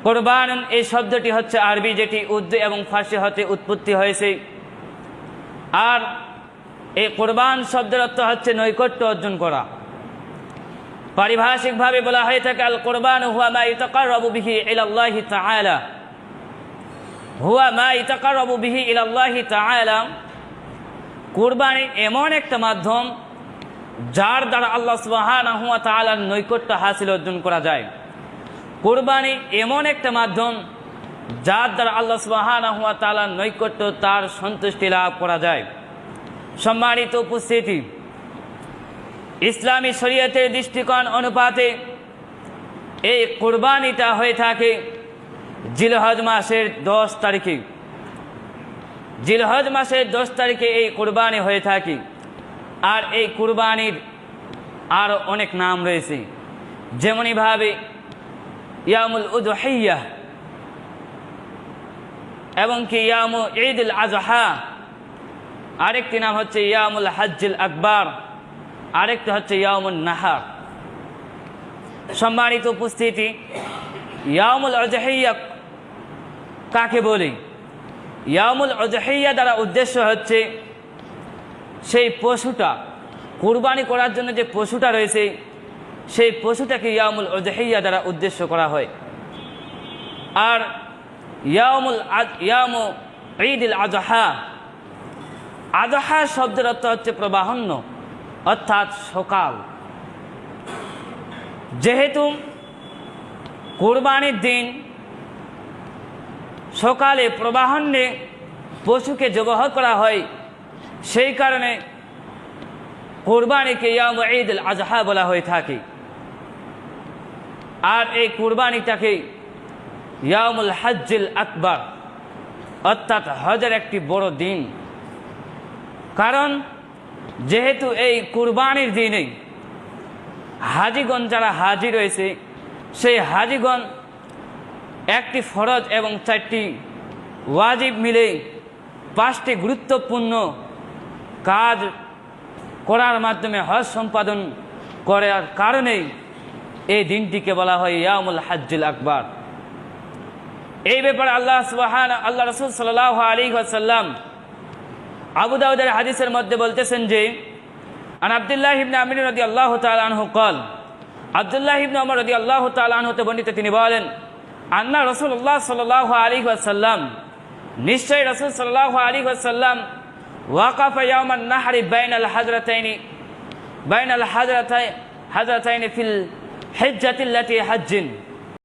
কুরবান এই শব্দটি হচ্ছে আরবি, যেটি উর্দু এবং ফার্সি হতে উৎপত্তি হয়েছে। আর এই কুরবান শব্দের অর্থ হচ্ছে নৈকট্য অর্জন করা। পারিভাষিকভাবে বলা হয়ে থাকে আল কুরবান হুয়া মা ইতাকাররাবু বিহি ইলাল্লাহি তাআলা, হুয়া মা ইতাকাররাবু বিহি ইলাল্লাহি তাআলা। কুরবানি এমন একটা মাধ্যম যার দ্বারা আল্লাহ সুবহানাহু ওয়া তাআলার নৈকট্য হাসিল অর্জন করা যায়। কুরবানি এমন একটা মাধ্যম যার দ্বারা আল্লাহ সুবহানাহু ওয়া তাআলার নৈকট্য, তার সন্তুষ্টি লাভ করা যায়। সম্মানিত উপস্থিতি, ইসলামী শরীয়তের দৃষ্টিকোণ অনুপাতে এই কুরবানিটা হয়ে থাকে জিলহজ মাসের 10 তারিখে। জিলহজ মাসের 10 তারিখে এই কুরবানি হয়ে থাকে। আর এই কুরবানির আরও অনেক নাম রয়েছে, যেমনইভাবে ইয়ামুল উযহিয়া এবং কি ইয়ামু ঈদুল আযহা, আরেকটি নাম হচ্ছে ইয়ামুল হজ্জুল আকবার, আরেকটি হচ্ছে ইয়ামুন নাহার। সম্মানিত উপস্থিতি, ইয়ামুল উযহিয়া কাকে বলে? ইয়ামুল উযহিয়া দ্বারা উদ্দেশ্য হচ্ছে সেই পশুটা, কুরবানি করার জন্য যে পশুটা রয়েছে সেই পশুটাকে ইয়ামুল উযহিয়া দ্বারা উদ্দেশ্য করা হয়। আর ইয়ামু ঈদুল আযহা, আযহা শব্দের অর্থ হচ্ছে প্রবাহন্য, অর্থাৎ সকাল। যেহেতু কুরবানির দিন সকালে প্রবাহন্যে পশুকে জবাহ করা হয়, সেই কারণে কুরবানিকে ইয়ামু ঈদুল আযহা বলা হয়ে থাকে। আর এই কুরবানিটাকে ইয়ামুল হজ্জুল আকবার, অর্থাৎ হজের একটি বড় দিন। কারণ যেহেতু এই কুরবানির দিনে হাজিগণ যারা হাজি রয়েছে, সেই হাজিগণ একটি ফরজ এবং 4টি ওয়াজিব মিলে 5টি গুরুত্বপূর্ণ কাজ করার মাধ্যমে হজ সম্পাদন করার কারণেই এই দিনটিকে বলা হয় ইয়ামুল হজ্জুল আকবার। এই ব্যাপারে আল্লাহ রাসূল সাল্লাল্লাহু আলাইহি ওয়াসাল্লাম আবু দাউদের হাদিসের মধ্যে বলতেছেন যে আন আব্দুল্লাহ ইবনে আমর রাদিয়াল্লাহু তাআলা আনহু قال, আব্দুল্লাহ ইবনে ওমর রাদিয়াল্লাহু তাআলা আনহু হতে বর্ণিত, তিনি বলেন আন্না রাসূলুল্লাহ সাল্লাল্লাহু আলাইহি ওয়াসাল্লাম, নিশ্চয় রাসূল সাল্লাল্লাহু আলাইহি ওয়াসাল্লাম ওয়াকাফা ইয়াওমান নাহরি বাইনাল হাজরাতাইনি ফিল হিজ্জাতিল্লাতি হাজ্জিন,